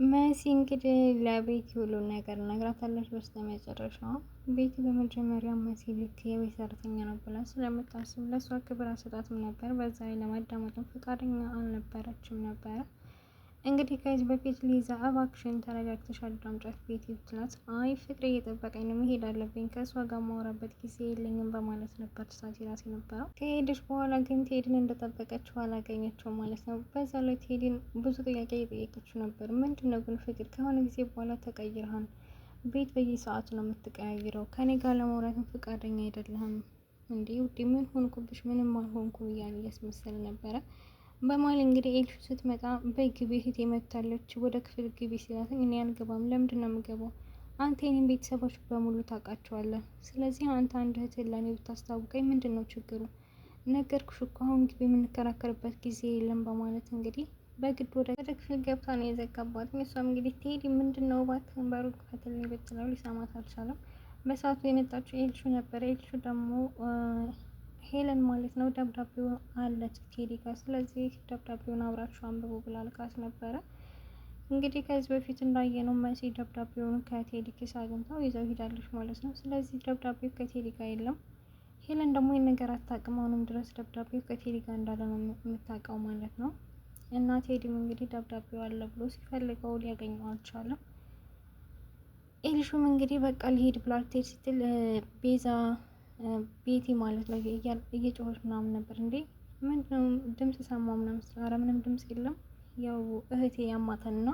መሲ እንግዲህ ለቤቲ ሁሉን ነገር ነግራታለች። በስተመጨረሻው ቤቲ በመጀመሪያ መሲ ልክ የቤት ሰራተኛ ነው ብላ ስለምታስብ ለእሷ ክብር አሰጣትም ነበር። በዛ ላይ ለማዳመጥም ፈቃደኛ አልነበረችም ነበረ። እንግዲህ ከዚህ በፊት ሊዛ እባክሽን ተረጋግተሽ አዳምጫት ቤቲ ብትላት፣ አይ ፍቅር እየጠበቀኝ ነው መሄድ አለብኝ ከእሷ ጋር ማውራበት ጊዜ የለኝም በማለት ነበር ሳት ራሴ ነበረው። ከሄደች በኋላ ግን ቴዲን እንደጠበቀችው አላገኘችው ማለት ነው። በዛ ላይ ቴዲን ብዙ ጥያቄ እየጠየቀችው ነበር። ምንድነው ግን ፍቅር ከሆነ ጊዜ በኋላ ተቀይረሃል፣ ቤት በየሰዓቱ ነው የምትቀያይረው፣ ከኔ ጋር ለማውራትም ፈቃደኛ አይደለህም እንዴ ውዴ ምን ሆንኩብሽ? ምንም አልሆንኩም እያለ እያስመሰለ ነበረ። በመሀል እንግዲህ ኤልሹ ስትመጣ በግቢ እህቴ መጥታለች ወደ ክፍል ግቢ ሲላት፣ እኔ አልገባም። ለምንድን ነው የምገባው? አንተ የኔን ቤተሰቦች በሙሉ ታውቃቸዋለህ። ስለዚህ አንተ አንድ እህት ለእኔ ብታስታውቀኝ ምንድን ነው ችግሩ? ነገርኩሽ እኮ አሁን ግቢ የምንከራከርበት ጊዜ የለም በማለት እንግዲህ በግድ ወደ ክፍል ገብታ ነው የዘጋባት። እሷም እንግዲህ ትሄዲ ምንድን ነው እባክህን በሩን ክፈትልኝ ብትለው ሊሰማት አልቻለም። በሰዓቱ የመጣችው ኤልሹ ነበረ። ኤልሹ ደግሞ ሄለን ማለት ነው ደብዳቤው አለች ቴዲ ጋር። ስለዚህ ደብዳቤውን አብራችሁ አንብቡ ብላ ልካት ነበረ። እንግዲህ ከዚህ በፊት እንዳየነው መሲ ደብዳቤውን ከቴዲ ኪስ አግኝታው ይዘው ሄዳለች ማለት ነው። ስለዚህ ደብዳቤው ከቴዲ ጋር የለም። ሄለን ደግሞ ይህን ነገር አታውቅም። አሁንም ድረስ ደብዳቤው ከቴዲ ጋር እንዳለ ነው የምታውቀው ማለት ነው። እና ቴዲም እንግዲህ ደብዳቤው አለ ብሎ ሲፈልገው ሊያገኘው አልቻለም። ኤልሹም እንግዲህ በቃ ሊሄድ ብላ ልትሄድ ስትል ቤዛ ቤቲ ማለት ነው እየጮኸች ምናምን ነበር። እንዴ ምንድነው ድምጽ ሰማሁ ምናምን ስለ ኧረ ምንም ድምጽ የለም ያው እህቴ ያማተና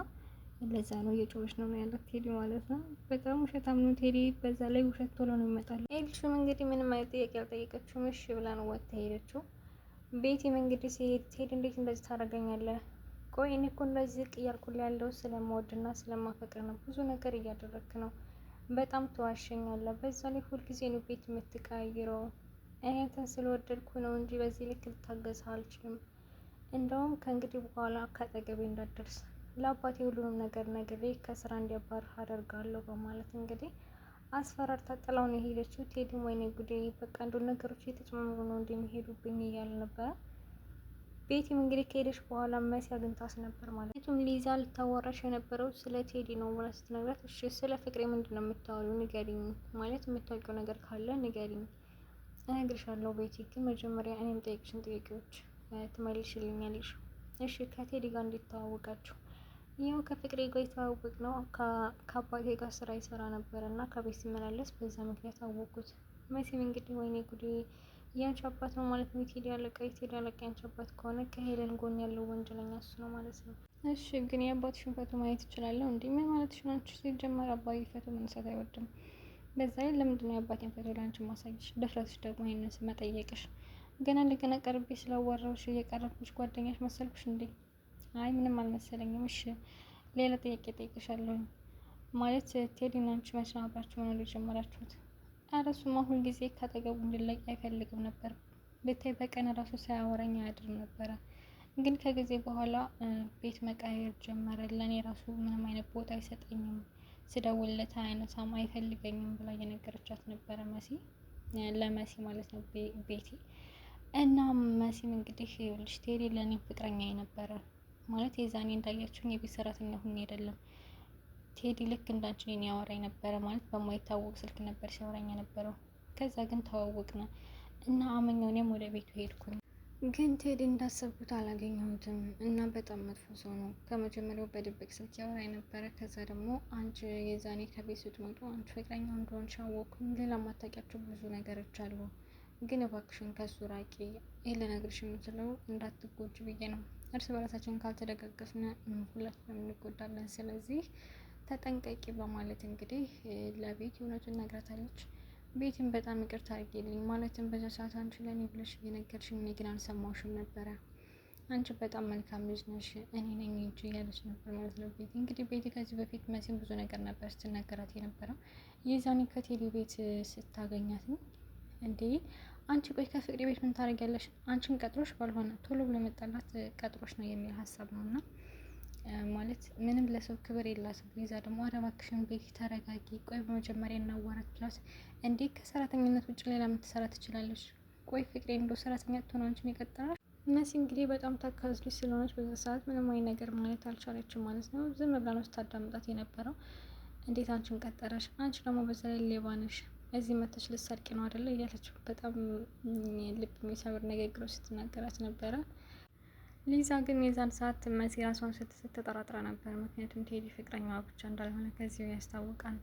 ለዛ ነው እየጮኸች ነው ያላት ቴዲ ማለት ነው። በጣም ውሸታም ነው ቴዲ። በዛ ላይ ውሸት ቶሎ ነው ይመጣል። ኤልሹም እንግዲህ ምንም አይነት ጥያቄ አልጠየቀችውም። እሺ ብላ ነው ወጥታ ሄደችው። ቤቲም እንግዲህ ሲሄድ ቴዲ እንዴት እንደዚህ ታደርገኛለህ? ቆይ እኔ እኮ እንደዚህ ዝቅ እያልኩልህ ያለው ስለምወድና ስለማፈቅር ነው። ብዙ ነገር እያደረግክ ነው። በጣም ተዋሸኛለህ። በዛ ላይ ሁልጊዜ ነው ቤት የምትቀያይረው። እኔ አንተን ስለወደድኩ ነው እንጂ በዚህ ልክ ልታገዝ አልችልም። እንደውም ከእንግዲህ በኋላ ከአጠገቤ እንዳትደርስ ለአባቴ ሁሉንም ነገር ነግሬ ከስራ እንዲያባርህ አደርጋለሁ በማለት እንግዲህ አስፈራርታ ጥላው ነው የሄደችው። ቴዲም ወይኔ ጉዴ በቃ እንደ ነገሮች እየተጨማመሩ ነው እንደሚሄዱብኝ እያለ ነበረ። ቤቲም እንግዲህ ከሄደች በኋላ መሲ አግኝታት ነበር ማለት ነው። ሊዛ ልታወራሽ የነበረው ስለ ቴዲ ነው ብላ ስትነግራት፣ እሺ ስለ ፍቅሬ ምንድን ነው የምታወሪው? ንገሪኝ፣ ማለት የምታውቂው ነገር ካለ ንገሪኝ፣ እነግርሻለሁ። ቤቲ ግን መጀመሪያ እኔም ጠይቅሽን ጥያቄዎች ትመልሽልኛለሽ። እሺ ከቴዲ ጋር እንዴት ተዋወቃችሁ? ያው ከፍቅሬ ጋር የተዋወቅ ነው ከአባቴ ጋር ስራ ይሰራ ነበር እና ከቤት ሲመላለስ በዛ ምክንያት አወቅኩት። መሲም እንግዲህ ወይኔ ጉዴ ያንቺ አባት ነው ማለት ነው የቴዲ አለቃ? የቴዲ አለቃ ያንቺ አባት ከሆነ ከሄለን ጎን ያለው ወንጀለኛ እሱ ነው ማለት ነው። እሺ ግን የአባትሽን ፎቶ ማየት እችላለሁ እንዴ? ምን ማለትሽ ነው? አንቺ ሲጀመር አባዬ ፎቶ መነሳት አይወድም። በዛ ላይ ለምንድን ነው የአባቴን ፎቶ ለአንቺ ማሳየሽ? ድፍረትሽ ደግሞ ይሄንን መጠየቅሽ። ገና እንደገና ቀርቤ ስላዋራሁሽ እየቀረብኩሽ ጓደኛሽ መሰልኩሽ እንዴ? አይ ምንም አልመሰለኝም። እሺ ሌላ ጥያቄ ጠይቅሻለሁ። ማለት ቴዲና አንቺ መቼ ነው አብራችሁ መኖር የጀመራችሁት? ኧረ እሱማ ሁል ጊዜ ካጠገቡ እንድለቅ አይፈልግም ነበር። ብታይ በቀን ራሱ ሳያወራኝ አያድርም ነበረ። ግን ከጊዜ በኋላ ቤት መቃየር ጀመረ። ለእኔ ራሱ ምንም አይነት ቦታ አይሰጠኝም፣ ስደውልለት አያነሳም፣ አይፈልገኝም ብላ እየነገረቻት ነበረ መሲ ለመሲ ማለት ነው ቤቲ። እና መሲም እንግዲህ ይኸውልሽ ቴዲ ለእኔ ፍቅረኛ ነበረ ማለት የዛኔ እንዳያችሁኝ የቤት ሰራተኛ ሁኝ አይደለም። ቴዲ ልክ እንዳንቺ እኔን ያወራኝ ነበረ ማለት በማይታወቅ ስልክ ነበር ሲያወራኝ ነበረው። ከዛ ግን ተዋወቅን እና አመኛው እኔም ወደ ቤቱ ሄድኩኝ። ግን ቴዲ እንዳሰብኩት አላገኘሁትም እና በጣም መጥፎ ሰው ነው። ከመጀመሪያው በድብቅ ስልክ ያወራኝ ነበረ። ከዛ ደግሞ አንቺ የዛኔ ከቤት ስትመጡ አንቺ ፍቅረኛ እንደሆንሽ አወቅኩኝ። ሌላ ማታውቂያቸው ብዙ ነገሮች አሉ። ግን እባክሽን ከሱ ራቂ። ይሄን ልነግርሽ የምችለው እንዳትጎጂ ብዬ ነው። እርስ በራሳችን ካልተደጋገፍን ሁላችንም እንጎዳለን። ስለዚህ ተጠንቀቂ በማለት እንግዲህ ለቤት እውነቱን ነግራታለች። ቤትም በጣም ይቅርታ አድርጌልኝ፣ ማለትም በዛ ሰዓት አንቺ ለእኔ ብለሽ እየነገርሽኝ እኔ ግን አልሰማሁሽም ነበረ። አንቺ በጣም መልካም ልጅ ነሽ፣ እኔ ነኝ እንጂ እያለች ነበር ማለት ነው ቤቲ። እንግዲህ ቤቲ ከዚህ በፊት መሲም ብዙ ነገር ነበር ስትናገራት የነበረው። የዛኔ ከቴዲ ቤት ስታገኛት እንዴ አንቺ ቆይ ከፍቅሬ ቤት ምን ታደርጊያለሽ? አንቺን ቀጥሮሽ ባልሆነ ቶሎ ብሎ መጣላት ቀጥሮሽ ነው የሚል ሀሳብ ነው። እና ማለት ምንም ለሰው ክብር የላትም። ሊዛ ደግሞ ኧረ እባክሽን ቤቲ ተረጋጊ፣ ቆይ በመጀመሪያ እናዋራት ብላት፣ እንዴ ከሰራተኝነት ውጭ ሌላ ምን ትሰራ ትችላለች? ቆይ ፍቅሬ እንደው ሰራተኛ ትሆን አንቺን ይቀጥራል? መሲ እንግዲህ በጣም ታካዝ ልጅ ስለሆነች በዛ ሰዓት ምንም አይነት ነገር ማለት አልቻለችም ማለት ነው። ዝም ብላ ነው ስታዳምጣት የነበረው። እንዴት አንቺን ቀጠረሽ? አንቺ ደግሞ በዛ ላይ ሌባ ነሽ፣ እዚህ መተሽ ልትሰርቂ ነው አይደለ? እያለች በጣም ልብ የሚሰብር ንግግሮች ስትናገራት ነበረ። ሊዛ ግን የዛን ሰዓት መሲ ራሷን ስትጠራጥራ ነበር። ምክንያቱም ቴዲ ፍቅረኛዋ ብቻ እንዳልሆነ ከዚሁ ያስታውቃል።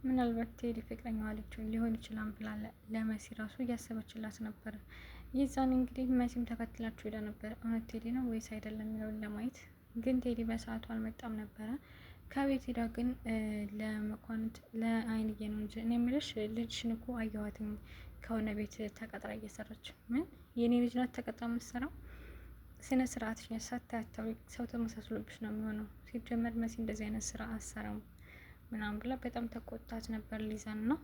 ምናልባት ቴዲ ፍቅረኛዋ ሊሆን ይችላል ብላ ለመሲ ራሱ እያሰበችላት ነበር። የዛን እንግዲህ መሲም ተከትላችሁ ሄዳ ነበር። እውነት ቴዲ ነው ወይስ አይደለም የሚለውን ለማየት ግን ቴዲ በሰዓቱ አልመጣም ነበረ። ከቤት ሄዳ ግን ለመኳንንት ለአይንዬ ነው እንጂ እኔ የምልሽ ልጅሽን እኮ አየኋትኝ ከሆነ ቤት ተቀጥራ እየሰራች። ምን የእኔ ልጅ ናት ተቀጥራ የምትሰራው? ስነ ስርዓትሽ ሳታያታዊ ሰው ተመሳስሎብሽ ነው የሚሆነው። ሲጀመር መሲ እንደዚህ አይነት ስራ አሰራም ምናምን ብላ በጣም ተቆጣት ነበር ሊዛን ነው።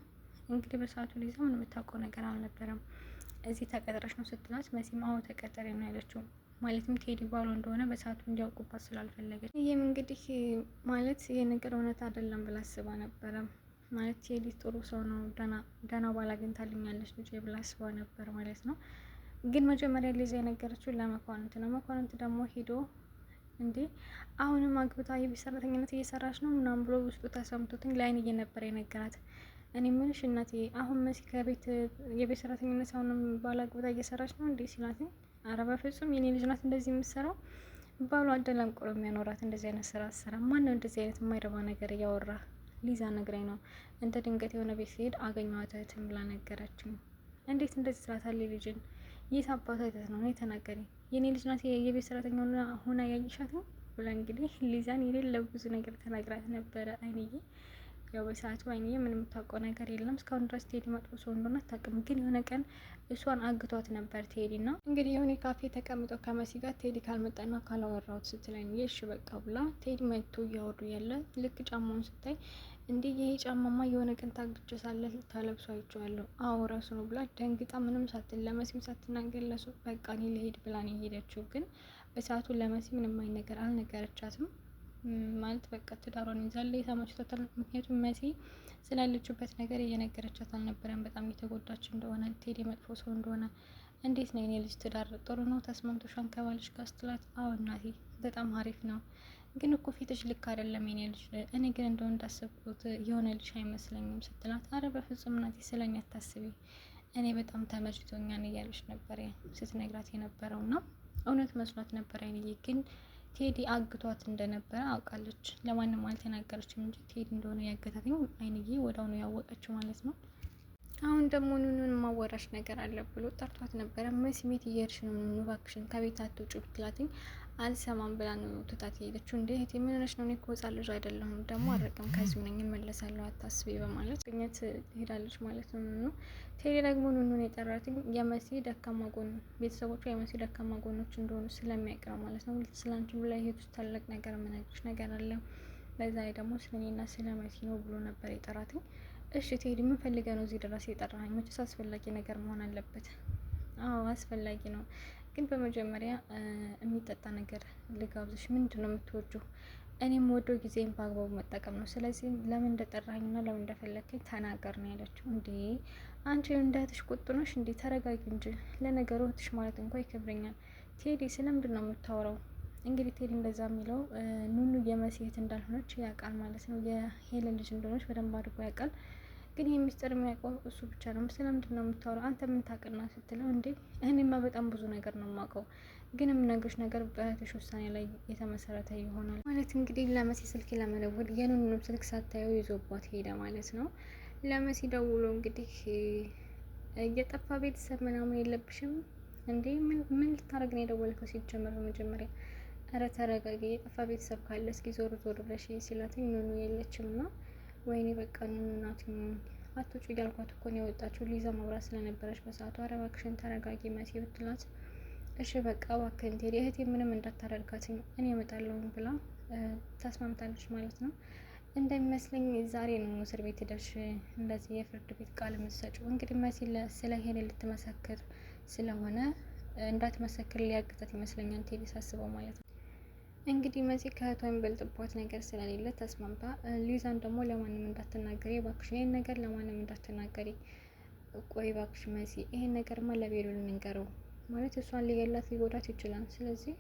እንግዲህ በሰዓቱ ሊዛ ምን የምታውቀው ነገር አልነበረም። እዚህ ተቀጥረሽ ነው ስትላት መሲም አዎ ተቀጠሬ ነው ያለችው። ማለትም ቴዲ ባሏ እንደሆነ በሰዓቱ እንዲያውቁባት ስላልፈለገች። ይህም እንግዲህ ማለት ይህ ነገር እውነት አይደለም ብላ አስባ ነበረ። ማለት ቴዲ ጥሩ ሰው ነው፣ ደህና ባል አግኝታልኛለች ልጅ ብላ አስባ ነበር ማለት ነው። ግን መጀመሪያ ሊዛ የነገረችው ለመኳንንት ነው። መኳንንት ደግሞ ሄዶ እንዴ አሁንም አግብታ የቤት ሰራተኝነት እየሰራች ነው ምናምን ብሎ ውስጡ ተሰምቶትኝ ለአይን እየነበረ የነገራት። እኔ ምንሽ እናቴ አሁን መሲ ከቤት የቤት ሰራተኝነት አሁንም ባል አግብታ እየሰራች ነው እንዴ ሲላትኝ፣ አረ በፍጹም የኔ ልጅ ናት እንደዚህ የምትሰራው፣ ባሏ አደላንቆሮ የሚያኖራት እንደዚህ አይነት ስራ አሰራ። ማን ነው እንደዚህ አይነት የማይረባ ነገር እያወራ? ሊዛ ነግራኝ ነው እንደ ድንገት የሆነ ቤት ሲሄድ አገኘኋት እህትን ብላ ነገረችኝ። እንዴት እንደዚህ ትላታለች ልጅን? የት አባቷ አይተት ነው የተናገሪ? የኔ ልጅ ናት የቤት ሰራተኛ ሆና ያይሻት ነው ብላ እንግዲህ ሊዛን የሌለ ብዙ ነገር ተናግራት ነበረ አይንዬ። ያው በሰዓቱ አይንዬ ምንም የምታውቀው ነገር የለም። እስካሁን ድረስ ቴዲ መጥፎ ሰው እንደሆነ አታውቅም። ግን የሆነ ቀን እሷን አግቷት ነበር ቴዲ ና እንግዲህ የሆነ ካፌ ተቀምጠው ከመሲ ጋር ቴዲ ካልመጣና ካላወራሁት ስትለኝ የሽ በቃ ብላ ቴዲ መጥቶ እያወሩ ያለ ልክ ጫማውን ስታይ እንዴ ይሄ ጫማማ የሆነ ቀን ታግቼ ሳለ ታለብሶ አይቼዋለሁ። አዎ ራሱ ነው ብላ ደንግጣ ምንም ሳትል ለመሲም ሳትናገር ለሱ በቃ እኔ ልሄድ ብላ ነው የሄደችው። ግን በሰዓቱ ለመሲ ምንም አይነት ነገር አልነገረቻትም። ማለት በቃ ትዳሯን ይዛለ የተመችቶታል። ምክንያቱም መሲ ስላለችበት ነገር እየነገረቻት አልነበረም። በጣም እየተጎዳች እንደሆነ ቴዲ መጥፎ ሰው እንደሆነ። እንዴት ነው የኔ ልጅ ትዳር ጥሩ ነው ተስማምቶሻን ከባልሽ ጋር ስትላት፣ አዎ እናቴ በጣም አሪፍ ነው፣ ግን እኮ ፊትሽ ልክ አይደለም የኔ ልጅ፣ እኔ ግን እንደው እንዳሰብኩት የሆነ ልጅ አይመስለኝም ስትላት፣ አረ በፍጹም እናቴ ስለኛ አታስቢ፣ እኔ በጣም ተመችቶኛል እያለች ነበር ስትነግራት የነበረው ና እውነት መስሏት ነበር አይንዬ። ግን ቴዲ አግቷት እንደነበረ አውቃለች። ለማንም አልተናገረችም እንጂ ቴዲ እንደሆነ ያገታትኝ አይንዬ ወዳው ነው ያወቀችው ማለት ነው። አሁን ደግሞ ኑኑን ማወራሽ ነገር አለ ብሎ ጠርቷት ነበረ። መስሜት እየሄድሽ ነው ኑኑ እባክሽን ከቤት አትውጪ ብትላትኝ አልሰማም ብላ ነው ትታት ሄደችው። እንዴ እህቴ ምን ሆነሽ ነው? እኔ እኮ ህጻን ልጅ አይደለሁም ደግሞ አረቅም ከዚሁ ነኝ እመለሳለሁ አታስቢ በማለት ግኘት ሄዳለች ማለት ነው ኑኑ። ቴዲ ደግሞ ኑኑን የጠራትኝ የመሲ ደካማ ጎን ቤተሰቦቿ የመሲ ደካማ ጎኖች እንደሆኑ ስለሚያውቅ ነው ማለት ነው። ስላንቺ ብላ ህይወት ውስጥ ታላቅ ነገር የምነግርሽ ነገር አለ፣ በዛ ላይ ደግሞ ስለኔና ስለ መሲ ነው ብሎ ነበር የጠራትኝ። እሺ ቴዲ ምን ፈልገህ ነው እዚህ ድረስ የጠራኸኝ? መቼስ አስፈላጊ ነገር መሆን አለበት። አዎ አስፈላጊ ነው፣ ግን በመጀመሪያ የሚጠጣ ነገር ልጋብዝሽ። ምንድን ነው የምትወጂው? እኔም ወደው ጊዜን በአግባቡ መጠቀም ነው። ስለዚህ ለምን እንደጠራኸኝና ለምን እንደፈለግከኝ ተናገር ነው ያለችው። እንዴ አንቺ እንዳትሽ ቁጡ ነሽ እንዴ? ተረጋጊ እንጂ። ለነገሩ እህትሽ ማለት እንኳ ይከብረኛል። ቴዲ ስለምንድን ነው የምታወራው? እንግዲህ ቴዲ እንደዛ የሚለው ኑኑ የመሲ እህት እንዳልሆነች ያውቃል ማለት ነው። የሄለን ልጅ እንደሆነች በደንብ አድርጎ ያውቃል። ግን ይህ ሚስጥር የሚያውቀው እሱ ብቻ ነው። ስለምንድን ነው የምታወራው? አንተ ምን ታውቅና ስትለው፣ እንዴ እኔማ በጣም ብዙ ነገር ነው የማውቀው፣ ግን የምነግርሽ ነገር በእህትሽ ውሳኔ ላይ የተመሰረተ ይሆናል ማለት እንግዲህ ለመሲ ስልክ ለመደወል የኑኑንም ስልክ ሳታየው ይዞባት ሄደ ማለት ነው። ለመሲ ደውሎ እንግዲህ እየጠፋ ቤተሰብ ምናምን የለብሽም እንዴ? ምን ልታረግ ነው የደወልከው? ሲጀመር በመጀመሪያ እረ ተረጋጊ፣ የጠፋ ቤተሰብ ካለ እስኪ ዞር ዞር ብለሽ ሲላትኝ ኑኑ የለችም ና ወይኔ በቃ ኑኑ ናት አትውጪ እያልኳት እኮ ነው የወጣችው። ሊዛ ማውራት ስለነበረች በሰዓቱ አረ እባክሽን ተረጋጊ መሲ ብትላት፣ እሺ በቃ እባክህን ቴዲ እህቴ ምንም እንዳታደርጋትኝ እኔ እመጣለሁ ብላ ታስማምታለች ማለት ነው። እንደሚመስለኝ ዛሬ ነው እስር ቤት ሄደሽ እንደዚህ የፍርድ ቤት ቃል የምትሰጪው። እንግዲህ መሲ ስለ ሄለን ልትመሰክር ስለሆነ እንዳትመሰክር ሊያግታት ይመስለኛል ቴዲ ሳስበው ማለት ነው። እንግዲህ መሲ ከእህቷ የሚበልጥባት ነገር ስለሌለ ተስማምታ፣ ሊዛን ደግሞ ለማንም እንዳትናገሪ እባክሽ፣ ይህን ነገር ለማንም እንዳትናገሪ። ቆይ እባክሽ መሲ ይሄን ነገርማ ለቤሉ ልንገረው ማለት እሷን ሊገላት ሊጎዳት ይችላል። ስለዚህ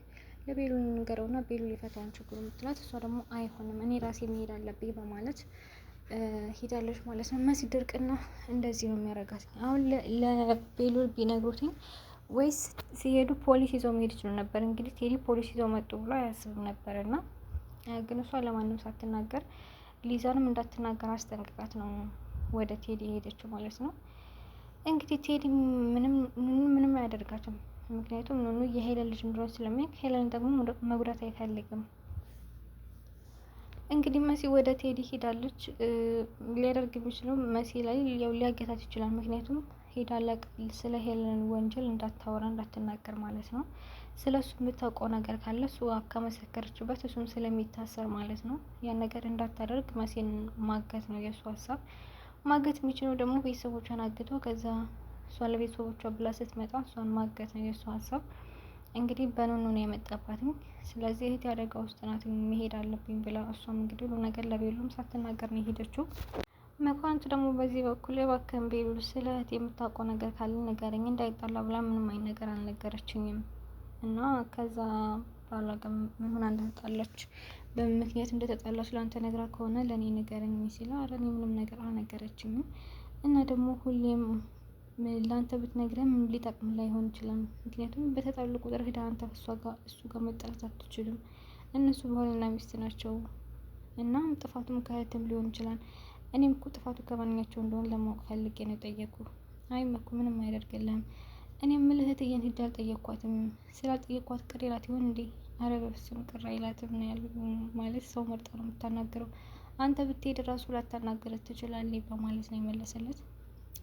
ለቤሉ ንገረውና ቤሉ ሊፈታውን ችግሩ የምትላት፣ እሷ ደግሞ አይሆንም እኔ ራሴ መሄድ አለብኝ በማለት ሄዳለች ማለት ነው። መሲ ድርቅና እንደዚህ ነው የሚያረጋት። አሁን ለቤሉ ቢነግሩትኝ ወይስ ሲሄዱ ፖሊስ ይዘው መሄድ ይችሉ ነበር። እንግዲህ ቴዲ ፖሊስ ይዘው መጡ ብሎ አያስብም ነበር እና ግን እሷ ለማንም ሳትናገር ሊዛንም እንዳትናገር አስጠንቅቃት ነው ወደ ቴዲ የሄደችው ማለት ነው። እንግዲህ ቴዲ ምንም አያደርጋትም። ምክንያቱም ኑኑ የሄለን ልጅ እንደሆነ ስለሚያውቅ ሄለን ደግሞ መጉዳት አይፈልግም። እንግዲህ መሲ ወደ ቴዲ ሄዳለች። ሊያደርግ የሚችለው መሲ ላይ ያው ሊያገታት ይችላል። ምክንያቱም ሄዳ ስለ ሄለን ወንጀል እንዳታወራ እንዳትናገር ማለት ነው። ስለ እሱ የምታውቀው ነገር ካለ እሱ ከመሰከረችበት እሱም ስለሚታሰር ማለት ነው። ያን ነገር እንዳታደርግ መሲን ማገት ነው የእሱ ሀሳብ። ማገት የሚችለው ደግሞ ቤተሰቦቿን አግቶ ከዛ እሷ ለቤተሰቦቿ ብላ ስትመጣ እሷን ማገት ነው የእሱ ሀሳብ። እንግዲህ በኑኑ ነው የመጣባትኝ። ስለዚህ እህት ያደጋ ውስጥ ናት መሄድ አለብኝ ብላ እሷም እንግዲህ ሁሉ ነገር ለቤሉም ሳትናገር ነው የሄደችው። መኳንቱ ደግሞ በዚህ በኩል እባክህን ቤሉ ስለ እህት የምታውቀው ነገር ካለ ንገረኝ እንዳይጣላ ብላ ምንም አይነት ነገር አልነገረችኝም እና ከዛ ባላ ጋር ምን ሆና እንደተጣላች በምን ምክንያት እንደተጣላች ለአንተ ነግራ ከሆነ ለእኔ ንገረኝ ሲላ ኧረ እኔ ምንም ነገር አልነገረችኝም እና ደግሞ ሁሌም ለአንተ ብትነግረም ሊጠቅም ላይሆን ይችላል። ምክንያቱም በተጣሉ ቁጥር ሄዳ አንተ እሱ ጋር መጣላት አትችልም። እነሱ ባልና ሚስት ናቸው እና ጥፋቱም ከእህትም ሊሆን ይችላል። እኔም እኮ ጥፋቱ ከማንኛቸው እንደሆነ ለማወቅ ፈልጌ ነው የጠየቁ። አይ መኩ ምንም አይደርግልህም። እኔም ምልህ እህትዬን ሂጅ አልጠየኳትም። ስላልጠየኳት ቅር ይላት ይሆን እንዴ? አረ በፍጹም ቅር አይላትም ነው ያሉ። ማለት ሰው መርጣ ነው የምታናገረው። አንተ ብትሄድ ራሱ ላታናገረት ትችላለች በማለት ነው የመለሰለት።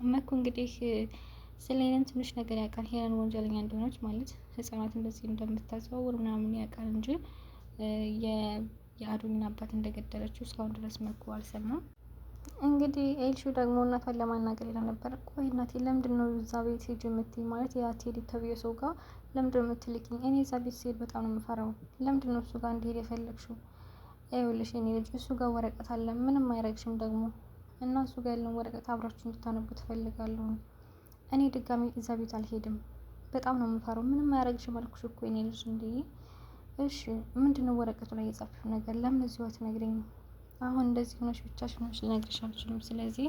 መኩ እንግዲህ ስለ ሄለን ትንሽ ነገር ያውቃል። ሄለን ወንጀለኛ እንደሆነች ማለት ህጻናት እንደዚህ እንደምታዘዋውር ምናምን ያውቃል እንጂ የአዶኒን አባት እንደገደለችው እስካሁን ድረስ መኩ አልሰማም። እንግዲህ ኤልሹ ደግሞ እናቷን ለማናገር ሄዳ ነበር። ቆይ እናቴ ለምንድን ነው እዛ ቤት ሂጅ የምትይኝ? ማለት ያ ቴዲ ተብዬ ሰው ጋር ለምንድን ነው የምትልኪኝ? እኔ እዛ ቤት ስሄድ በጣም ነው የምፈራው። ለምንድን ነው እሱ ጋር እንዲሄድ የፈለግሽው? ይኸውልሽ የኔ ልጅ እሱ ጋር ወረቀት አለ፣ ምንም አይረግሽም ደግሞ እና እሱ ጋር ያለውን ወረቀት አብራችሁ እንድታነቡ ትፈልጋለሁ። እኔ ድጋሚ እዛ ቤት አልሄድም። በጣም ነው የምፈራው። ምንም አያረግሽም አልኩሽ እኮ የኔ ልጅ። እንዴ እሺ ምንድነው ወረቀቱ ላይ የጻፍሽው ነገር? ለምን እዚሁ አትነግሪኝም? አሁን እንደዚህ ሆነሽ ብቻሽን ሆነሽ ልነግርሽ አልችልም። ስለዚህ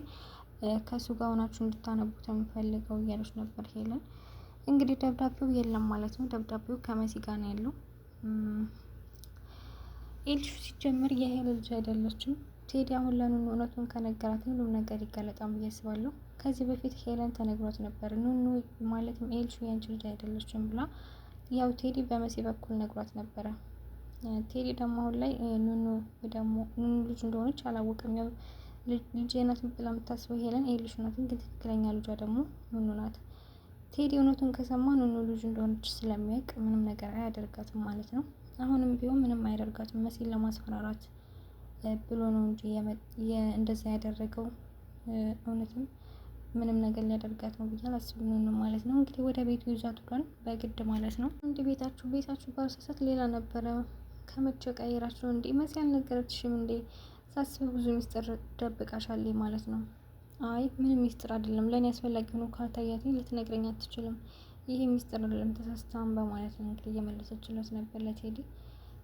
ከሱ ጋር ሆናችሁ እንድታነቡት የምፈልገው እያለች ነበር ሄለን። እንግዲህ ደብዳቤው የለም ማለት ነው። ደብዳቤው ከመሲ ጋር ነው ያለው። ኤልሹ ሲጀምር የሄለን ልጅ አይደለችም። ቴዲ አሁን ለኑኑ እውነቱን ከነገራት ሁሉም ነገር ይጋለጣል ብዬ አስባለሁ። ከዚህ በፊት ሄለን ተነግሯት ነበር ኑኑ ማለትም ኤልሹ ያንቺ ልጅ አይደለችም ብላ፣ ያው ቴዲ በመሲ በኩል ነግሯት ነበረ። ቴዲ ደግሞ አሁን ላይ ኑኑ ልጅ እንደሆነች አላወቅም። ያው ልጅ ናት ብላ የምታስበው ሄለን ኤልሹ ናት፣ ግን ትክክለኛ ልጇ ደግሞ ኑኑ ናት። ቴዲ እውነቱን ከሰማ ኑኑ ልጅ እንደሆነች ስለሚያውቅ ምንም ነገር አያደርጋትም ማለት ነው። አሁንም ቢሆን ምንም አያደርጋትም መሲን ለማስፈራራት ብሎ ነው እንጂ እንደዛ ያደረገው። እውነትም ምንም ነገር ሊያደርጋት ነው ብዬ አላስብም ነው ማለት ነው። እንግዲህ ወደ ቤቱ ይዟት ሄዷል በግድ ማለት ነው። እንዲ ቤታችሁ ጋር ሰሰት ሌላ ነበረ ከመቼ ቀይራችሁ እንዴ? መሲ አልነገረችሽም እንዴ? ሳስብ ብዙ ሚስጥር ደብቃሻለች ማለት ነው። አይ ምንም ሚስጥር አይደለም፣ ለእኔ አስፈላጊ ሆኖ ካልታያትኝ ልትነግረኝ አትችልም። ይሄ ሚስጥር አይደለም ተሳስታን በማለት ነው እንግዲህ እየመለሰችለት ነበር ለቴዲ።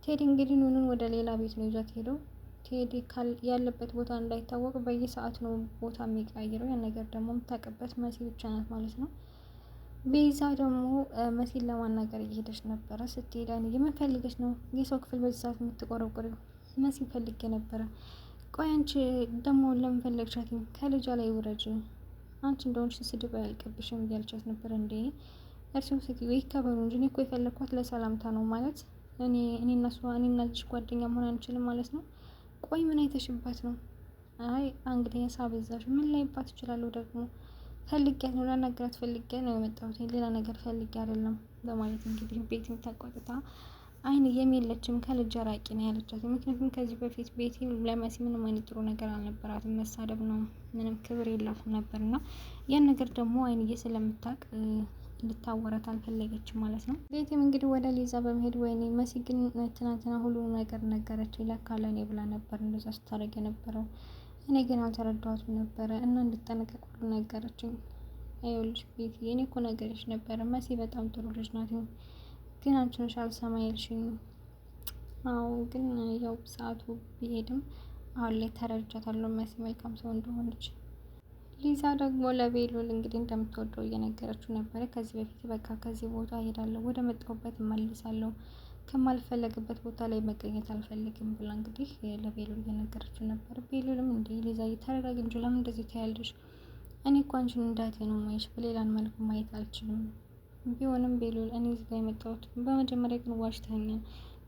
ቴዲ እንግዲህ ኑኑን ወደ ሌላ ቤት ነው ይዟት ሄደው። ቴዲ ያለበት ቦታ እንዳይታወቅ በየሰዓቱ ነው ቦታ የሚቀያየረው። ያን ነገር ደግሞ የምታውቅበት መሲ ብቻ ናት ማለት ነው። ቤዛ ደግሞ መሲን ለማናገር እየሄደች ነበረ። ስትሄድ የምን ፈልገች ነው የሰው ክፍል በዚህ ሰዓት የምትቆረቁሪው? መሲን ፈልጌ ነበረ። ቆይ አንቺ ደግሞ ለምን ፈለግሻት? ከልጇ ላይ ውረጅ፣ አንቺ እንደሆንሽ ስድብ አያልቅብሽም እያለቻት ነበር። እንዴ እርሱም ስትይ ይከበሩ እንጂ እኔ እኮ የፈለግኳት ለሰላምታ ነው ማለት እኔና ልጅ ጓደኛ መሆን አንችልም ማለት ነው። ቆይ ምን አይተሽባት ነው? አይ እንግዲህ ሳበዛሽ ምን ላይባት እችላለሁ ደግሞ ፈልጊያት ነው ላናግራት ፈልጌ ነው የመጣሁት፣ ሌላ ነገር ፈልጌ አይደለም በማለት እንግዲህ ቤት የምታቋጥታ አይን የለችም ከልጅ ራቂ ነው ያለቻት። ምክንያቱም ከዚህ በፊት ቤቲ ለመሲ ምንም አይነት ጥሩ ነገር አልነበራትም፣ መሳደብ ነው፣ ምንም ክብር የላትም ነበርና ያን ነገር ደግሞ አይንዬ ስለምታውቅ እንድታወራት አልፈለገችም ማለት ነው። ቤቲም እንግዲህ ወደ ሊዛ በመሄድ ወይኔ መሲ ግን ትናንትና ሁሉ ነገር ነገረች ለካ ለኔ ብላ ነበር እንደዛ ስታደርግ የነበረው፣ እኔ ግን አልተረዳኋትም ነበረ እና እንድጠነቀቅ ሁሉ ነገረችኝ። ይኸውልሽ ቤቲ እኔ እኮ ነገርሽ ነበረ መሲ በጣም ጥሩ ልጅ ናት፣ ግን አንቺ ነሽ አልሰማ ያልሽኝ። አዎ ግን ያው ሰዓቱ ቢሄድም አሁን ላይ ተረድቻታለሁ መሲ መልካም ሰው እንደሆነች። ሊዛ ደግሞ ለቤሉል እንግዲህ እንደምትወደው እየነገረችው ነበረ። ከዚህ በፊት በቃ ከዚህ ቦታ እሄዳለሁ፣ ወደ መጣሁበት እመልሳለሁ፣ ከማልፈለግበት ቦታ ላይ መገኘት አልፈልግም ብላ እንግዲህ ለቤሉል እየነገረችው ነበር። ቤሉልም እንዴ ሊዛ ተረጋጊ እንጂ ለምን እንደዚህ ታያለሽ? እኔ እኮ አንቺን እንዳቴ ነው ማየሽ፣ በሌላን መልኩ ማየት አልችልም። ቢሆንም ቤሉል እኔ እዚህ ጋር የመጣሁት በመጀመሪያ ግን ዋሽተኸኛል።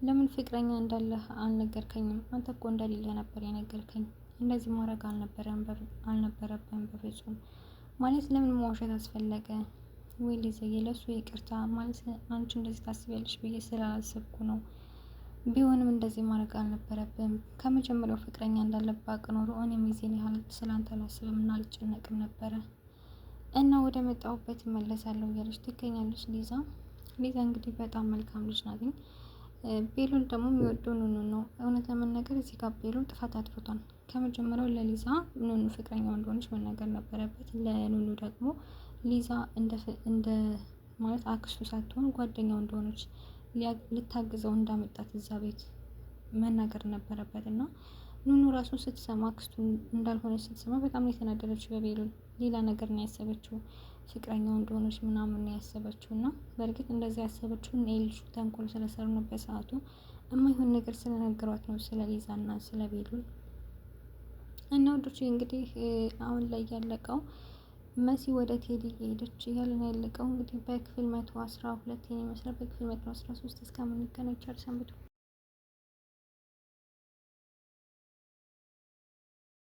ለምን ፍቅረኛ እንዳለህ አልነገርከኝም? አንተ እኮ እንደሌለ ነበር የነገርከኝ። እንደዚህ ማድረግ አልነበረብህም በፍጹም። ማለት ለምን መዋሸት አስፈለገ? ወይ ሊዘዬ ለሱ ይቅርታ ማለት አንቺ እንደዚህ ታስቢያለሽ ብዬ ስላላሰብኩ ነው። ቢሆንም እንደዚህ ማድረግ አልነበረብህም። ከመጀመሪያው ፍቅረኛ እንዳለብህ ባውቅ ኖሮ እኔም የዚህን ያህል ስላንተ አላስብም እና አልጨነቅም ነበረ እና ወደ መጣሁበት እመለሳለሁ እያለች ትገኛለች ሊዛ። ሊዛ እንግዲህ በጣም መልካም ልጅ ናት። ቤሉል ደግሞ የሚወደው ኑኑ ነው። እውነት ለመናገር እዚህ ጋር ቤሉል ጥፋት አጥፍቷል። ከመጀመሪያው ለሊዛ ኑኑ ፍቅረኛው እንደሆነች መናገር ነበረበት። ለኑኑ ደግሞ ሊዛ እንደ ማለት አክስቱ ሳትሆን ጓደኛው እንደሆነች ልታግዘው እንዳመጣት እዛ ቤት መናገር ነበረበት እና ኑኑ ራሱን ስትሰማ አክስቱ እንዳልሆነች ስትሰማ በጣም ነው የተናደደችው በቤሉል። ሌላ ነገር ነው ያሰበችው፣ ፍቅረኛው እንደሆነች ምናምን ነው ያሰበችው። እና በእርግጥ እንደዚህ ያሰበችውን ልጁ ተንኮል ስለሰሩ ነው በሰዓቱ የማይሆን ነገር ስለነገሯት ነው ስለ ሊዛ እና ስለ ቤሉል። እና ወዶች እንግዲህ አሁን ላይ ያለቀው መሲ ወደ ቴዲ ሄደች እያለ ነው ያለቀው። እንግዲህ በክፍል 112 ይመስላል። በክፍል 113 እስከምንገናኝ ቸር ሰንብቱ።